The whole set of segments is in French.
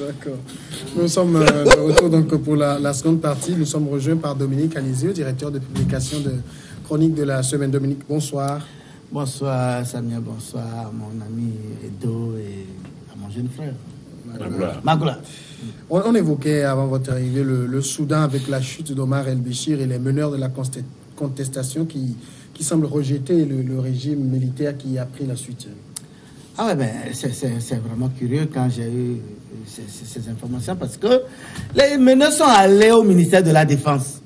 D'accord. Nous sommes de retour donc pour la seconde partie. Nous sommes rejoints par Dominique Alizio, directeur de publication de Chronique de la Semaine. Dominique, bonsoir. Bonsoir Samia, bonsoir à mon ami Edo et à mon jeune frère. Magoula. On évoquait avant votre arrivée le Soudan avec la chute d'Omar El-Béchir et les meneurs de la contestation qui semblent rejeter le régime militaire qui a pris la suite. Ah ouais, ben, c'est vraiment curieux quand j'ai eu ces informations parce que les meneurs sont allés au ministère de la Défense,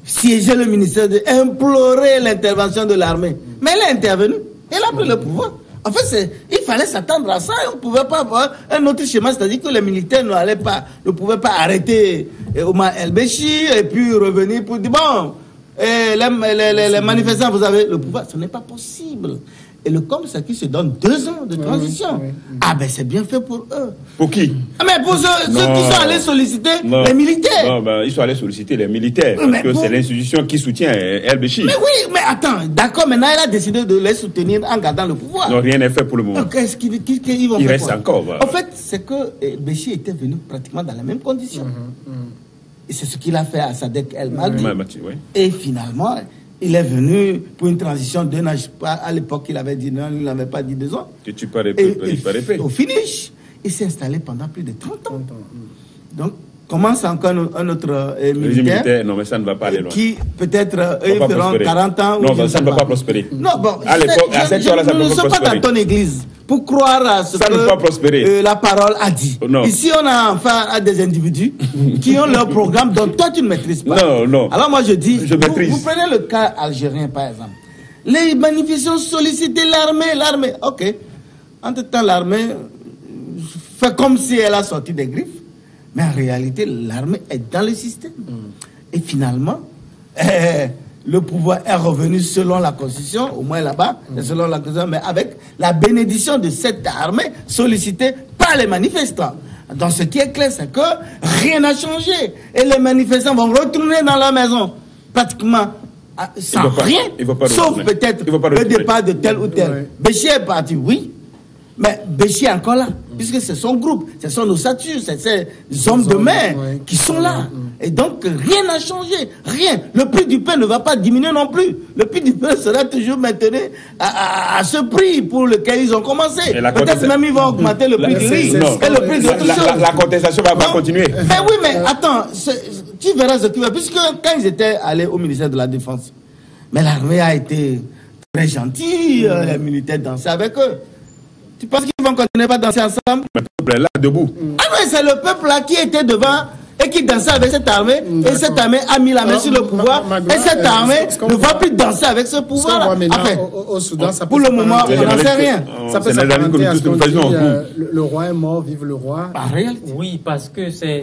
siéger le ministère, implorer l'intervention de l'armée. Mais elle est intervenue, elle a pris le pouvoir. En fait, il fallait s'attendre à ça et on ne pouvait pas avoir un autre schéma, c'est-à-dire que les militaires ne pouvaient pas arrêter Omar El-Béchir et puis revenir pour dire bon, les manifestants, vous avez le pouvoir. Ce n'est pas possible. Et le COM, c'est qu'ils se donnent 2 ans de transition. Oui. Ah ben c'est bien fait pour eux. Pour qui? Ah, mais pour ceux qui sont allés solliciter les militaires. Non, ben, ils sont allés solliciter les militaires. Parce que c'est l'institution qui soutient El-Béchir. Mais oui, mais attends, d'accord, maintenant elle a décidé de les soutenir en gardant le pouvoir. Non, rien n'est fait pour le moment. Qu'est-ce qu'ils vont faire? Il reste encore. Voilà. En fait, c'est que Béchir était venu pratiquement dans les mêmes conditions. Et c'est ce qu'il a fait à Sadek El-Mahdi. Et finalement, il est venu pour une transition d'un âge. À l'époque, il avait dit non, il n'avait pas dit 2 ans. Que tu parlais pas. Au finish, il s'est installé pendant plus de 30 ans. Donc, commence encore un autre militaire. Non, mais ça ne va pas aller loin. Qui, peut-être, ils feront 40 ans. Non, ça ne va pas prospérer. Non, bon, à l'époque, à cette heure-là, ça ne va pas prospérer. Nous ne sommes pas dans ton église pour croire à ce ça ne va pas prospérer. La parole a dit. Non. Ici, on a affaire à des individus qui ont leur programme dont toi, tu ne maîtrises pas. Non. Alors moi, je dis, maîtrise. Vous prenez le cas algérien, par exemple. Les manifestants sollicitaient l'armée. OK. Entre-temps, l'armée fait comme si elle a sorti des griffes. Mais en réalité, l'armée est dans le système. Et finalement, le pouvoir est revenu selon la Constitution, au moins là-bas, selon la Constitution, mais avec la bénédiction de cette armée sollicitée par les manifestants. Donc ce qui est clair, c'est que rien n'a changé. Et les manifestants vont retourner dans leur maison, pratiquement sans rien, sauf peut-être le départ de tel ou tel. Béchir est parti, oui. Mais Béchir est encore là, puisque c'est son groupe, ce sont nos statuts, c'est ces hommes de main qui sont là. Et donc, rien n'a changé, rien. Le prix du pain ne va pas diminuer non plus. Le prix du pain sera toujours maintenu à ce prix pour lequel ils ont commencé. Peut-être même ils vont augmenter le prix du riz et le prix d'autres choses. La contestation va continuer. Mais oui, mais attends, tu verras ce qui va. Puisque quand ils étaient allés au ministère de la Défense, mais l'armée a été très gentille, les militaires dansaient avec eux. Tu penses qu'ils vont continuer à danser ensemble? Le peuple est là, debout. Ah non, c'est le peuple là qui était devant et qui dansait avec cette armée. Et cette armée a mis la main sur le pouvoir. Et cette armée ne va plus danser avec ce pouvoir. Enfin, au Soudan, ça peut pour le moment, on n'en sait rien. Ça peut s'apparenter à ce qu'on dit, le roi est mort, vive le roi. Oui, parce que c'est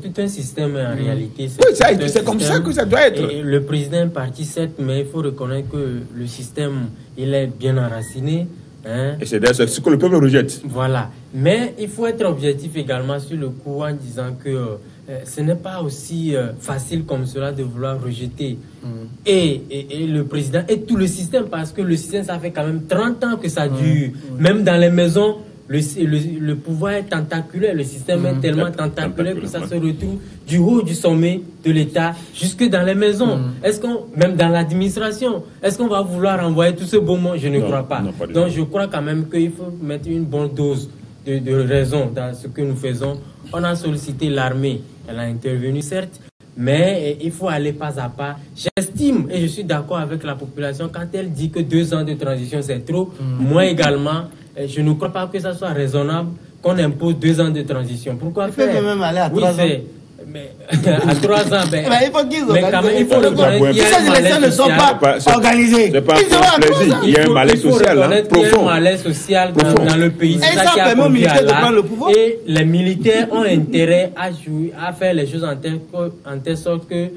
tout un système en réalité. Oui, c'est comme ça que ça doit être. Et le président est parti, certes, mais il faut reconnaître que le système, il est bien enraciné. Et c'est ce que le peuple rejette. Voilà. Mais il faut être objectif également sur le coup en disant que ce n'est pas aussi facile comme cela de vouloir rejeter et le président et tout le système, parce que le système, ça fait quand même 30 ans que ça dure. Même dans les maisons, le pouvoir est tentaculaire, le système est tellement tentaculaire que ça se retrouve du haut du sommet de l'État jusque dans les maisons. Est-ce qu'on, même dans l'administration, est-ce qu'on va vouloir envoyer tout ce beau monde? Je ne crois pas. Donc je crois quand même qu'il faut mettre une bonne dose de raison dans ce que nous faisons. On a sollicité l'armée, elle a intervenu certes, mais il faut aller pas à pas. J'estime et je suis d'accord avec la population quand elle dit que 2 ans de transition c'est trop. Moi également, je ne crois pas que ça soit raisonnable qu'on impose 2 ans de transition. Pourquoi faire? Il peut même aller à 3 ans. Mais à 3 ans, il faut qu'ils mais quand même, il faut reconnaître qu'il y a ces élections ne sont pas organisées. C'est pas un plaisir. Il y a un malaise social profond. Il y a un malaise social dans le pays. Et ça permet aux militaires de prendre le pouvoir. Et les militaires ont intérêt à faire les choses en telle sorte que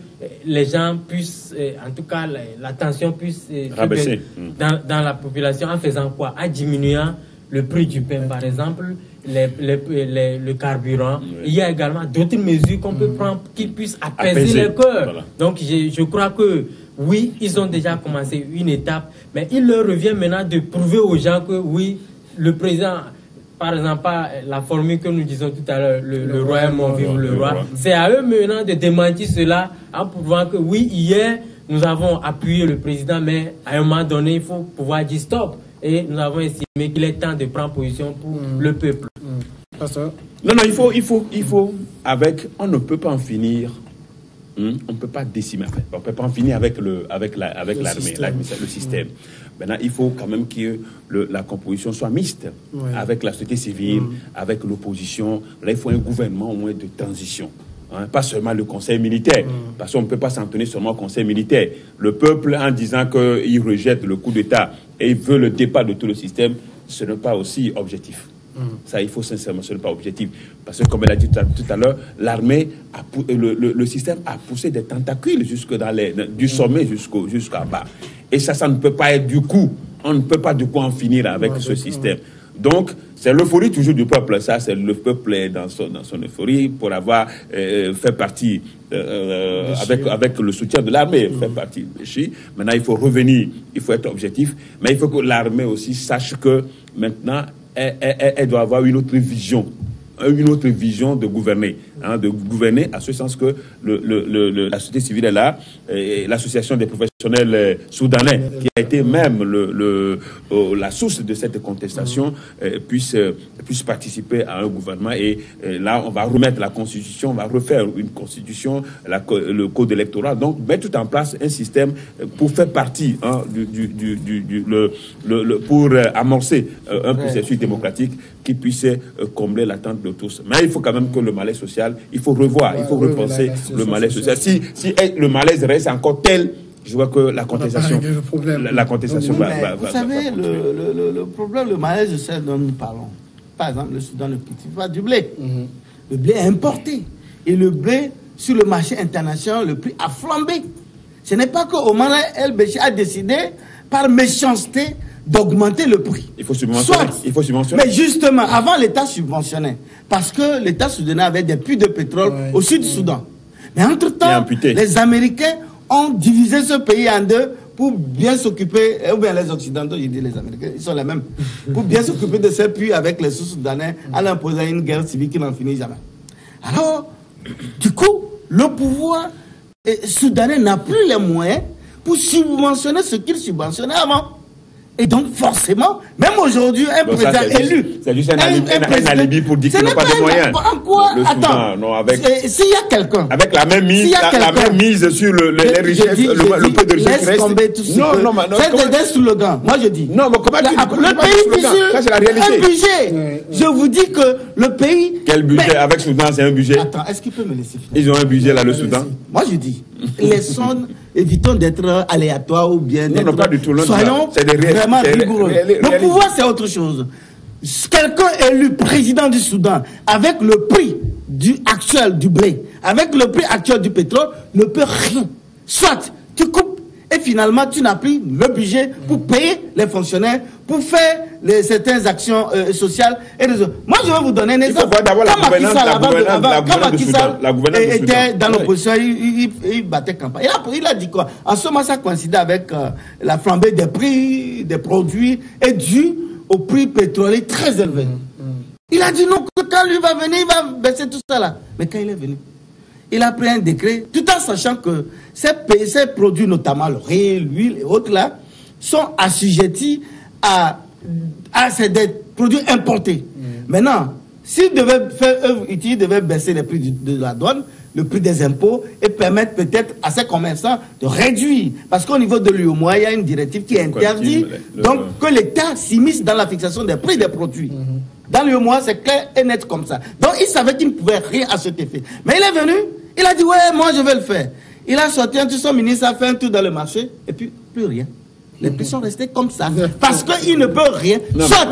les gens puissent, en tout cas, la tension puisse rabaisser dans la population en faisant quoi? En diminuant le prix du pain, par exemple, le carburant. Il y a également d'autres mesures qu'on peut prendre qui puissent apaiser les cœurs. Voilà. Donc, je crois que oui, ils ont déjà commencé une étape, mais il leur revient maintenant de prouver aux gens que oui, le président par exemple, la formule que nous disons tout à l'heure, le roi est mort, vive le roi. C'est à eux maintenant de démentir cela en prouvant que oui, hier, nous avons appuyé le président, mais à un moment donné, il faut pouvoir dire stop. Et nous avons estimé qu'il est temps de prendre position pour le peuple. Non, il faut, on ne peut pas en finir. On ne peut pas décimer. On ne peut pas en finir avec l'armée, le système. Maintenant, il faut quand même que la composition soit mixte, avec la société civile, avec l'opposition. Là, il faut un gouvernement au moins de transition. Pas seulement le conseil militaire, parce qu'on ne peut pas s'en tenir seulement au conseil militaire. Le peuple, en disant qu'il rejette le coup d'État et il veut le départ de tout le système, ce n'est pas aussi objectif. Ça, il faut sincèrement, ce n'est pas objectif. Parce que, comme elle a dit tout à l'heure, l'armée, le système a poussé des tentacules du sommet jusqu'à bas. Et ça ne peut pas être du coup. On ne peut pas du coup en finir avec ce système. Donc, c'est l'euphorie toujours du peuple. Ça, c'est le peuple est dans son euphorie pour avoir fait partie, avec le soutien de l'armée, fait partie de Béchi. Maintenant, il faut revenir, il faut être objectif. Mais il faut que l'armée aussi sache que maintenant, elle doit avoir une autre vision de gouverner, à ce sens que la société civile est là, et l'association des professionnels soudanais, qui a été même la source de cette contestation, puisse participer à un gouvernement. Et là, on va remettre la constitution, on va refaire une constitution, le code électoral, donc mettre tout en place un système pour faire partie pour amorcer un processus démocratique qui puisse combler l'attente de tous. Mais il faut quand même que le malaise social, il faut revoir, il faut repenser le malaise social. Si le malaise reste encore tel, je vois que la contestation va. Vous savez, le problème, le malaise social dont nous parlons, par exemple, le Soudan ne cultive pas du blé. Le blé est importé. Et le blé, sur le marché international, le prix a flambé. Ce n'est pas qu'Omar el-Béchir a décidé, par méchanceté, d'augmenter le prix. Il faut subventionner. Mais justement, avant l'État subventionnait, parce que l'État soudanais avait des puits de pétrole au sud du Soudan. Mais entre-temps, les Américains ont divisé ce pays en deux pour bien s'occuper, ou bien les Occidentaux, je dis les Américains, ils sont les mêmes, pour bien s'occuper de ces puits avec les Sous-Soudanais, en imposant une guerre civile qui n'en finit jamais. Alors, du coup, le pouvoir soudanais n'a plus les moyens pour subventionner ce qu'il subventionnait avant. Et donc, forcément, même aujourd'hui, un président élu... C'est juste un alibi pour dire qu'il n'a pas de moyens. En quoi? Attends, s'il y a quelqu'un... Avec la même mise sur les richesses, le peu de richesses... Laisse tomber tout ce c'est des slogans. Moi, je dis... Non, mais comment le pays, ça, c'est la réalité. Un budget. Je vous dis que le pays... Quel budget? Avec Soudan, c'est un budget. Attends, est-ce qu'il peut me laisser finir? Ils ont un budget, là, le Soudan. Moi, je dis, évitons d'être aléatoires ou bien d'être... Non, pas du tout. Soyons vraiment rigoureux. Le pouvoir, c'est autre chose. Quelqu'un élu président du Soudan, avec le prix actuel du blé, avec le prix actuel du pétrole, ne peut rien. Soit tu coupes et finalement tu n'as plus le budget pour payer les fonctionnaires, pour faire certaines actions sociales et les autres. Moi, je vais vous donner un exemple. Il faut d'abord la gouvernance du Soudan. Était dans l'opposition, il battait campagne. Il a dit quoi? En ce moment, ça coïncidait avec la flambée des prix des produits et dû au prix pétrolier très élevé. Il a dit non, que quand lui va venir, il va baisser tout ça là. Mais quand il est venu, il a pris un décret, tout en sachant que ces produits, notamment le riz, l'huile et autres là, sont assujettis à des produits importés. Maintenant, s'il devait faire œuvre utile, il devait baisser les prix de la douane, le prix des impôts et permettre peut-être à ces commerçants de réduire. Parce qu'au niveau de l'UEMOA, il y a une directive qui interdit donc que l'État s'immisce dans la fixation des prix des produits. Dans l'UEMOA, c'est clair et net comme ça. Donc, il savait qu'il ne pouvait rien à cet effet. Mais il est venu, il a dit, ouais, moi, je vais le faire. Il a sorti son ministre, a fait un tour dans le marché, et puis, plus rien. Les prix sont restés comme ça. Parce qu'il ne peut rien. Soit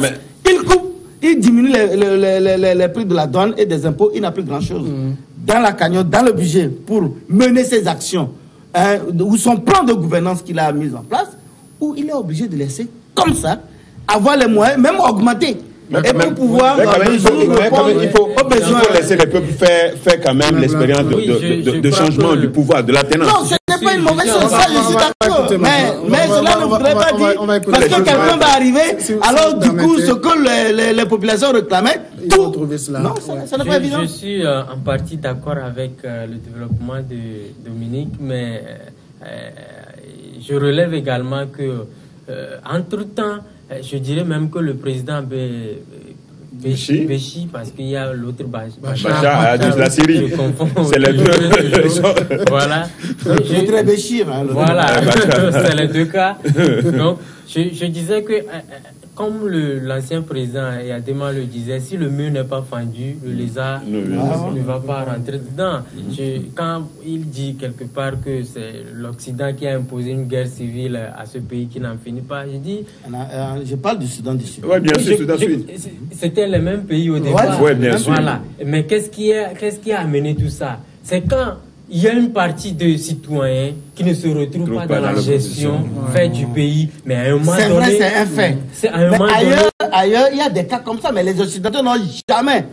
il coupe, il diminue les prix de la douane et des impôts, il n'a plus grand-chose. Dans la cagnotte, dans le budget, pour mener ses actions, ou son plan de gouvernance qu'il a mis en place, où il est obligé de laisser comme ça, avoir les moyens, même augmenter. Et pour pouvoir... il faut laisser les peuples faire quand même l'expérience de changement du pouvoir, de la tenance. n'est pas une mauvaise chose, ça, je suis d'accord. Mais cela ne voudrait pas dire, parce que quelqu'un va arriver, alors du coup, ce que les populations réclamaient, tout. Non, ça n'est pas évident. Je suis en partie d'accord avec le développement de Dominique, mais je relève également que, entre-temps, je dirais même que le président Béchi, parce qu'il y a l'autre Bachar de la Syrie. C'est les deux. Voilà. L'autre Béchi. Voilà, c'est les deux cas. Donc, je disais que, comme l'ancien président Yadema le disait, si le mur n'est pas fendu, le lézard ne va pas rentrer dedans. Quand il dit quelque part que c'est l'Occident qui a imposé une guerre civile à ce pays qui n'en finit pas, je dis... Je parle du Soudan du Sud. Oui, bien sûr, Soudan du Sud. C'était les mêmes pays au départ. Oui, bien sûr. Voilà. Mais qu'est-ce qui a amené tout ça? C'est quand il y a une partie de citoyens qui ne se retrouvent pas dans la gestion faite du pays, mais à un moment donné... C'est vrai, c'est un fait. Mais ailleurs, il y a des cas comme ça, mais les Occidentaux n'ont jamais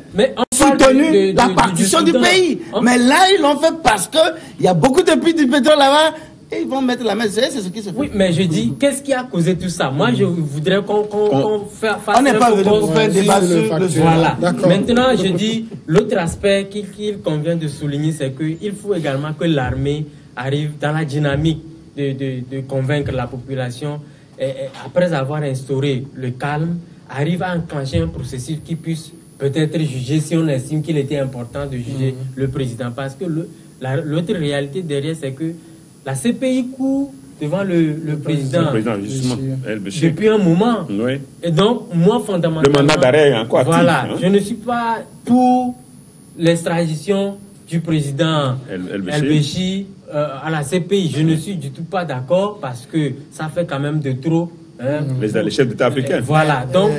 soutenu la partition du pays. Mais là, ils l'ont fait parce qu'il y a beaucoup de puits du pétrole là-bas. Et ils vont mettre la main, c'est ce qui se fait. Oui, mais je dis, qu'est-ce qui a causé tout ça? Moi, je voudrais qu'on fasse... On n'est pas venu pour faire un débat sur le Voilà. Maintenant, je dis, l'autre aspect qu'il convient de souligner, c'est qu'il faut également que l'armée arrive dans la dynamique de convaincre la population, et après avoir instauré le calme, arrive à enclencher un processus qui puisse peut-être juger, si on estime qu'il était important de juger le président. Parce que l'autre réalité derrière, c'est que la CPI court devant le président justement, depuis un moment. Oui. Et donc, moi, fondamentalement... Le mandat d'arrêt est encore actif. Voilà, je ne suis pas pour l'extradition du président El-Béchi à la CPI. Je ne suis du tout pas d'accord parce que ça fait quand même de trop. Les chefs d'État africains. Voilà, donc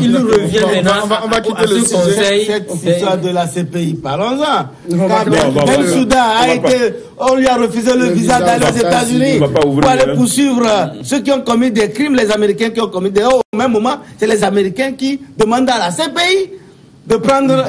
il nous revient maintenant on va quitter à ce conseil. Cette histoire de la CPI, parlons-en. Quand le Soudan a été, on lui a refusé le visa d'aller aux États-Unis pour aller poursuivre ceux qui ont commis des crimes, les Américains qui ont commis des crimes. Au même moment, c'est les Américains qui demandent à la CPI de prendre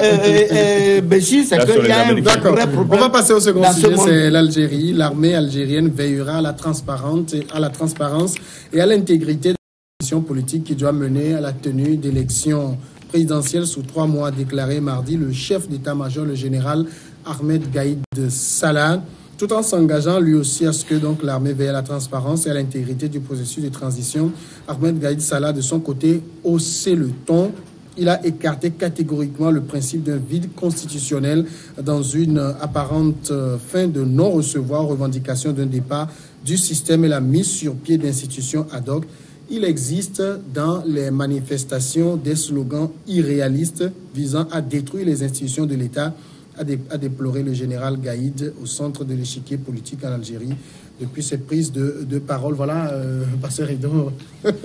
Béchi, c'est qu'il y a un vrai problème. On va passer au second sujet, c'est l'Algérie. L'armée algérienne veillera à la transparence et à l'intégrité de la mission politique qui doit mener à la tenue d'élections présidentielles sous 3 mois, déclaré mardi le chef d'état-major, le général Ahmed Gaïd Salah, tout en s'engageant lui aussi à ce que donc l'armée veille à la transparence et à l'intégrité du processus de transition. Ahmed Gaïd Salah, de son côté, haussait le ton. Il a écarté catégoriquement le principe d'un vide constitutionnel dans une apparente fin de non-recevoir aux revendications d'un départ du système et la mise sur pied d'institutions ad hoc. Il existe dans les manifestations des slogans irréalistes visant à détruire les institutions de l'État, a déploré le général Gaïd au centre de l'échiquier politique en Algérie. Depuis cette prise de parole, voilà, Pasteur Rido,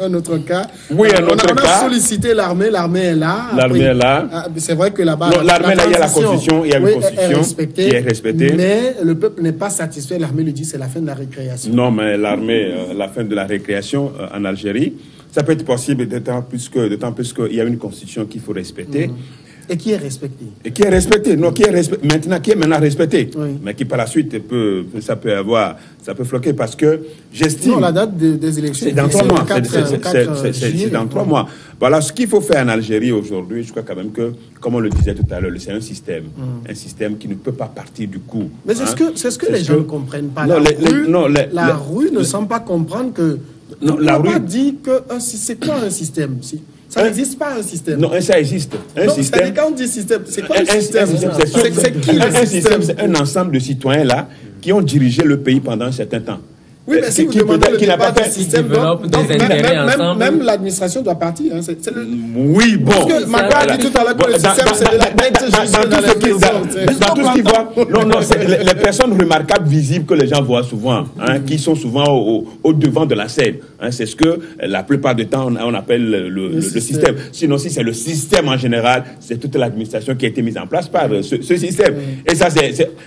un autre cas. Oui, un autre cas. On a sollicité l'armée est là. L'armée est là. C'est vrai que là-bas, l'armée là, il y a la constitution, il y a une constitution qui est respectée. Mais le peuple n'est pas satisfait. L'armée lui dit c'est la fin de la récréation. Non, mais l'armée, la fin de la récréation en Algérie, ça peut être possible d'autant plus qu'il y a une constitution qu'il faut respecter. Et qui est respecté. Et qui est respecté. Non, qui est maintenant respecté. Oui. Mais qui par la suite ça peut floquer parce que j'estime. Non, la date des élections. C'est dans 3 mois. C'est dans 3 mois. Voilà, ce qu'il faut faire en Algérie aujourd'hui, je crois quand même que, comme on le disait tout à l'heure, c'est un système. Un système qui ne peut pas partir du coup. Mais c'est ce que les gens ne comprennent pas. La rue ne semble pas comprendre que. Non, la rue dit que c'est quoi un système? Ça n'existe pas un système. Non, ça existe. Un système. Quand on dit système, c'est quoi un système? C'est qui le système? C'est un ensemble de citoyens là qui ont dirigé le pays pendant un certain temps. Oui, mais si vous demandez le départ du système, même l'administration doit partir. Oui, bon. Parce que Macron a dit tout à l'heure que le système, c'est de la dette dans tout ce qu'ils voient. Non, c'est les personnes remarquables, visibles que les gens voient souvent, qui sont souvent au devant de la scène. C'est ce que la plupart du temps on appelle le système. Sinon, si c'est le système en général, c'est toute l'administration qui a été mise en place par ce système. Et ça,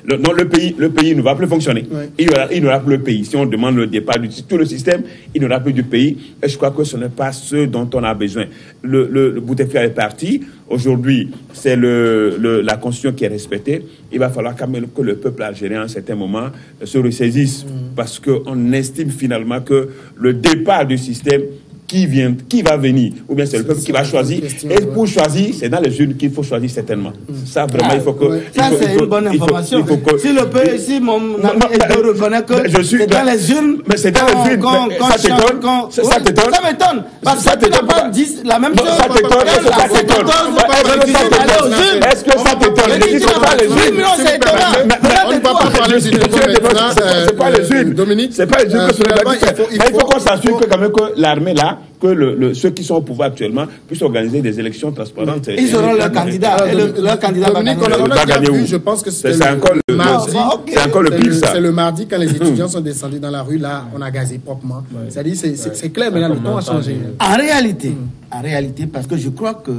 le pays ne va plus fonctionner. Il n'y aura plus le pays. Si on demande demande le départ de tout le système, il n'aura plus du pays. Et je crois que ce n'est pas ce dont on a besoin. Le Bouteflika est parti. Aujourd'hui, c'est la constitution qui est respectée. Il va falloir quand même que le peuple algérien, à un certain moment, se ressaisisse. Parce qu'on estime finalement que le départ du système qui va venir, ou bien c'est le peuple qui va choisir. Et pour choisir, c'est dans les urnes qu'il faut choisir certainement. Ça, vraiment, il faut que... Ça, c'est une bonne information. Si le peuple, si mon ami Edo reconnaît que c'est dans les urnes... Mais c'est dans les urnes. Ça t'étonne? Ça m'étonne. Parce que tu n'as pas dit la même chose. Ça t'étonne? Est-ce que ça t'étonne? C'est étonnant. On ne va pas parler du c'est pas les urnes. Dominique, c'est pas les urnes. Il faut qu'on s'assure que quand même que l'armée là, que ceux qui sont au pouvoir actuellement puissent organiser des élections transparentes. Ils auront leur candidat. Leur candidat va gagner où? Je pense que c'est encore le pire, ça. C'est le mardi quand les étudiants sont descendus dans la rue, là, on a gazé proprement. C'est-à-dire, c'est clair, mais là, le ton a changé. En réalité, parce que je crois que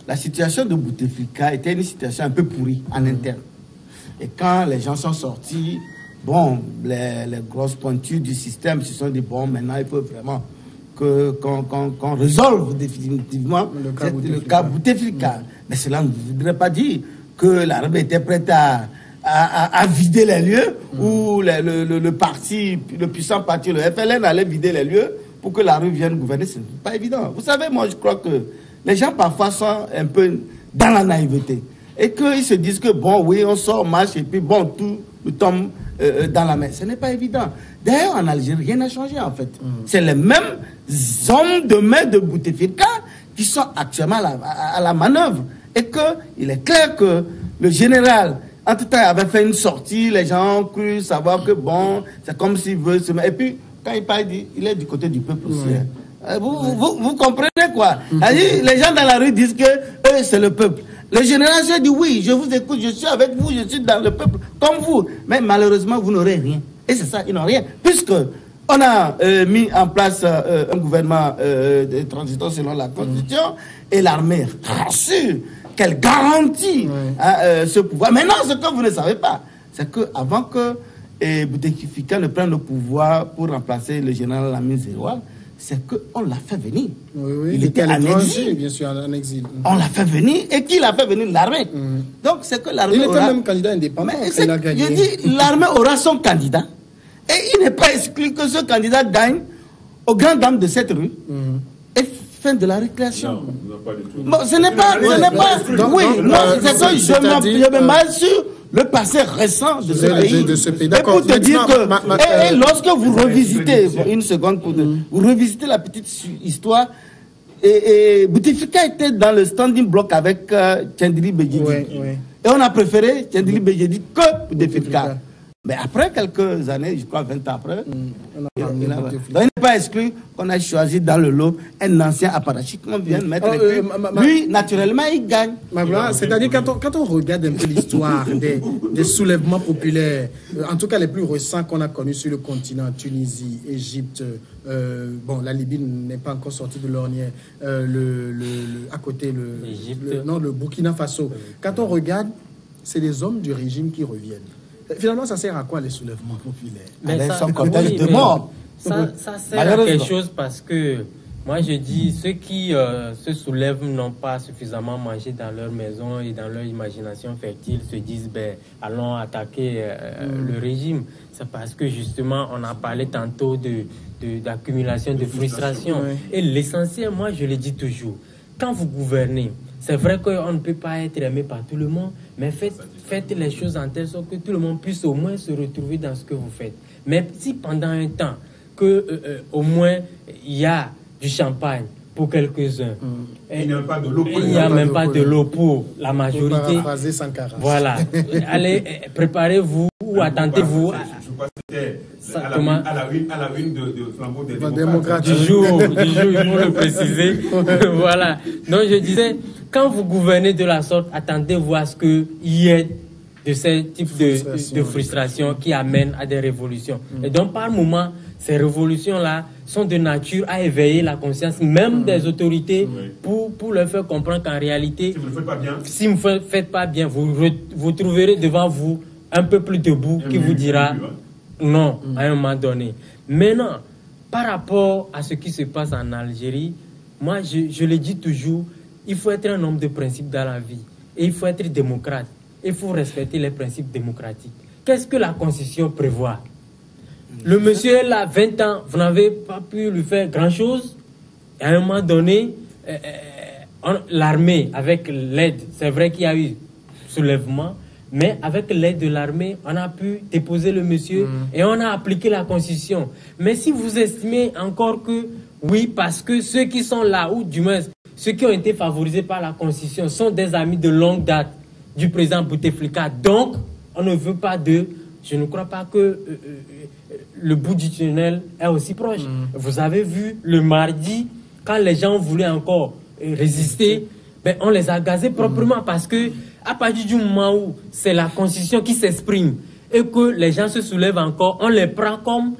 la situation de Bouteflika était une situation un peu pourrie en interne. Et quand les gens sont sortis, bon, les grosses pointures du système se sont dit, bon, maintenant, il faut vraiment qu'on résolve définitivement le cas Bouteflika. Mais cela ne voudrait pas dire que l'armée était prête à vider les lieux, ou le puissant parti, le FLN, allait vider les lieux pour que la rue vienne gouverner. Ce n'est pas évident. Vous savez, moi, je crois que les gens, parfois, sont un peu dans la naïveté. Et qu'ils se disent que, bon, oui, on sort, on marche, et puis, bon, tout tombe dans la main. Ce n'est pas évident. D'ailleurs, en Algérie, rien n'a changé, en fait. C'est les mêmes hommes de main de Bouteflika qui sont actuellement à la manœuvre. Et qu'il est clair que le général, en tout temps, avait fait une sortie, les gens ont cru savoir que, bon, c'est comme s'il veut se mettre. Et puis, quand il parle, il est du côté du peuple aussi. Vous comprenez quoi? Les gens dans la rue disent que eux, c'est le peuple. Le général se dit oui, je vous écoute, je suis avec vous, je suis dans le peuple comme vous. Mais malheureusement, vous n'aurez rien. Et c'est ça, ils n'ont rien. Puisque on a mis en place un gouvernement de transition selon la Constitution, et l'armée rassure qu'elle garantit ce pouvoir. Maintenant, ce que vous ne savez pas, c'est qu'avant que Bouteflika ne prenne le pouvoir pour remplacer le général Lamine Zeroual, c'est qu'on l'a fait venir. Il était en exil, bien sûr, en exil. On l'a fait venir, et qui l'a fait venir? L'armée. Donc c'est que l'armée. Il était même candidat indépendant. Il a gagné. Je dis, l'armée aura son candidat, et il n'est pas exclu que ce candidat gagne aux grandes dames de cette rue. Et fin de la récréation. Non, pas du tout. Bon, ce n'est pas. C'est que je me base sur le passé récent de ce pays. Et pour te dire que, lorsque vous revisitez, une seconde, vous revisitez la petite histoire, et Bouteflika était dans le standing block avec Tchendili Bédjidi. Et on a préféré Tchendili Bédjidi que Bouteflika. Mais après quelques années, je crois 20 ans après, donc il n'est pas exclu qu'on a choisi dans le lot un ancien apparatchik qu'on vient de mettre. Lui, naturellement, il gagne. C'est-à-dire, quand on regarde un peu l'histoire des soulèvements populaires, en tout cas les plus récents qu'on a connus sur le continent, Tunisie, Égypte, bon, la Libye n'est pas encore sortie de l'ornière, à côté, le Burkina Faso. Quand on regarde, c'est les hommes du régime qui reviennent. Finalement, ça sert à quoi les soulèvements populaires? Mais ça sert à quelque chose, parce que moi je dis, ceux qui se soulèvent n'ont pas suffisamment mangé dans leur maison et dans leur imagination fertile, se disent allons attaquer le régime. C'est parce que justement on a parlé tantôt d'accumulation de frustration. Et l'essentiel, moi je le dis toujours, quand vous gouvernez, c'est vrai qu'on ne peut pas être aimé par tout le monde, mais faites les choses en telle sorte que tout le monde puisse au moins se retrouver dans ce que vous faites. Mais si pendant un temps, au moins il y a du champagne pour quelques-uns, il n'y a pas de l'eau pour, il n'y a même pas de l'eau pour la majorité. Voilà. Allez, préparez-vous ou attendez-vous. À la une de Flambeau des démocrates. Du jour, il faut le préciser. Voilà. Donc je disais, quand vous gouvernez de la sorte, attendez-vous à ce qu'il y ait de ce type de frustration qui amène à des révolutions. Et donc par moment, ces révolutions-là sont de nature à éveiller la conscience même des autorités pour leur faire comprendre qu'en réalité, si vous ne faites pas bien, vous trouverez devant vous un peuple debout qui vous dira non, à un moment donné. Maintenant, par rapport à ce qui se passe en Algérie, moi, je le dis toujours, il faut être un homme de principe dans la vie. Et il faut être démocrate. Il faut respecter les principes démocratiques. Qu'est-ce que la Constitution prévoit? Le monsieur est là, 20 ans, vous n'avez pas pu lui faire grand-chose. À un moment donné, l'armée, avec l'aide, c'est vrai qu'il y a eu soulèvement, mais avec l'aide de l'armée, on a pu déposer le monsieur et on a appliqué la Constitution. Mais si vous estimez encore que, oui, parce que ceux qui sont là, ou du moins ceux qui ont été favorisés par la Constitution, sont des amis de longue date du président Bouteflika, donc on ne veut pas d'eux, je ne crois pas que le bout du tunnel est aussi proche. Vous avez vu le mardi, quand les gens voulaient encore résister, ben, on les a gazés proprement parce que à partir du moment où c'est la Constitution qui s'exprime et que les gens se soulèvent encore, on les prend comme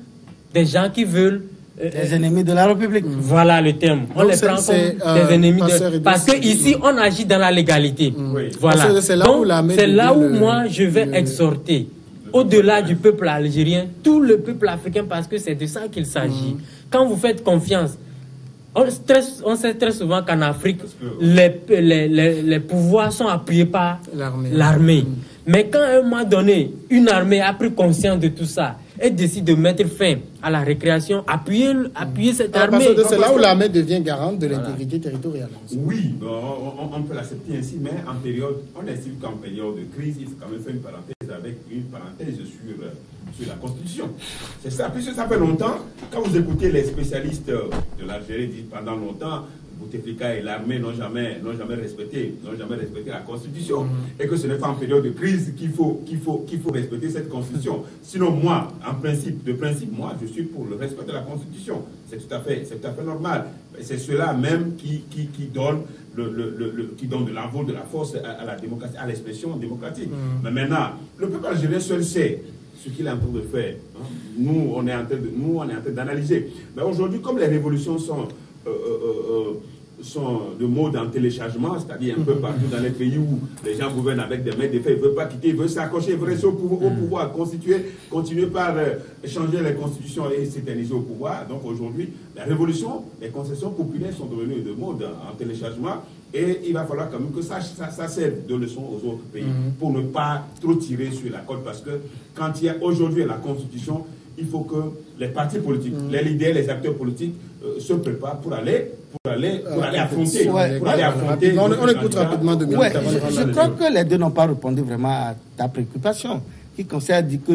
des gens qui veulent... les ennemis de la République. Voilà le terme. On les prend comme des ennemis de... Parce que ici, on agit dans la légalité. Voilà. C'est là où moi, je vais exhorter, au-delà du peuple algérien, tout le peuple africain, parce que c'est de ça qu'il s'agit. Quand vous faites confiance, on sait très souvent qu'en Afrique, les pouvoirs sont appuyés par l'armée. Mais quand à un moment donné, une armée a pris conscience de tout ça et décide de mettre fin à la récréation, appuyer cette armée. C'est là où l'armée devient garante de l'intégrité territoriale. Oui, on peut l'accepter ainsi, mais en période, on estime qu'en période de crise, il faut quand même faire une parenthèse sur la Constitution. C'est ça, puisque ça fait longtemps, quand vous écoutez les spécialistes de l'Algérie, disent pendant longtemps, Bouteflika et l'armée n'ont jamais respecté la Constitution, et que ce n'est pas en période de crise qu'il faut respecter cette Constitution. Sinon, moi, de principe, moi, je suis pour le respect de la Constitution. C'est tout à fait normal. C'est cela même qui donne de l'envol de la force à la démocratie, à l'expression démocratique. Mais maintenant, le peuple algérien seul sait ce qu'il est en train de faire. Nous, on est en train d'analyser. Mais aujourd'hui, comme les révolutions sont de mode en téléchargement, c'est-à-dire un peu partout dans les pays où les gens gouvernent avec des mains de fer, ils ne veulent pas quitter, ils veulent s'accrocher, ils veulent rester au pouvoir, continuer par changer les constitutions et s'éterniser au pouvoir. Donc aujourd'hui, la révolution, les concessions populaires sont devenues de mode en téléchargement, et il va falloir quand même que ça serve de leçon aux autres pays pour ne pas trop tirer sur la corde, parce que quand il y a aujourd'hui la constitution, il faut que les partis politiques, les leaders, les acteurs politiques se préparent pour aller affronter. On écoute rapidement Dominique. Je crois que les deux n'ont pas répondu vraiment à ta préoccupation, qui concerne que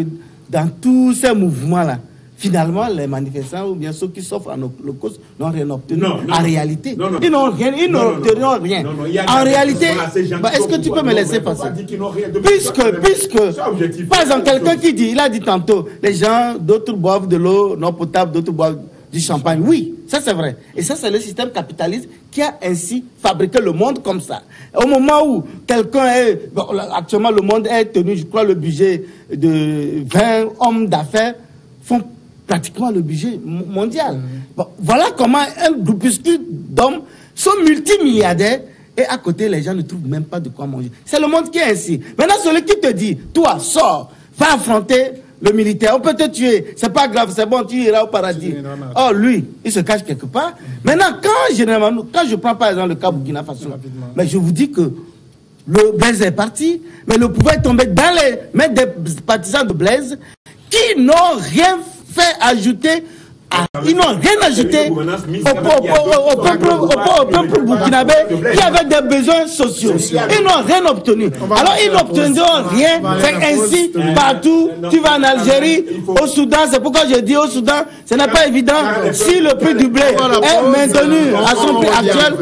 dans tous ces mouvements-là, finalement, les manifestants ou bien ceux qui s'offrent en holocauste n'ont rien obtenu. En réalité, ils n'ont rien. En réalité, est-ce que tu peux me laisser passer? Puisque, par exemple, quelqu'un qui dit, il a dit tantôt, les gens, d'autres boivent de l'eau non potable, d'autres boivent du champagne. Oui, ça c'est vrai. Et ça, c'est le système capitaliste qui a ainsi fabriqué le monde comme ça. Au moment où quelqu'un est... Bon, actuellement, le monde est tenu, je crois, le budget de 20 hommes d'affaires font pratiquement le budget mondial. Bon, voilà comment un groupuscule d'hommes sont multimilliardaires et à côté, les gens ne trouvent même pas de quoi manger. C'est le monde qui est ainsi. Maintenant, celui qui te dit, toi, sors, va affronter le militaire, on peut te tuer, c'est pas grave, c'est bon, tu iras au paradis. Oh, lui, il se cache quelque part. Maintenant, quand je prends par exemple le cas Burkina Faso, mais je vous dis que le Blaise est parti, mais le pouvoir est tombé dans les mains des partisans de Blaise qui n'ont rien fait ajouter. Ils n'ont rien ajouté au peuple burkinabé qui avait des besoins sociaux. Ils n'ont rien obtenu. Alors ils n'obtiendront rien. C'est ainsi partout. Tu vas en Algérie, au Soudan. C'est pourquoi je dis au Soudan, ce n'est pas évident. Si le prix du blé est maintenu à son prix actuel,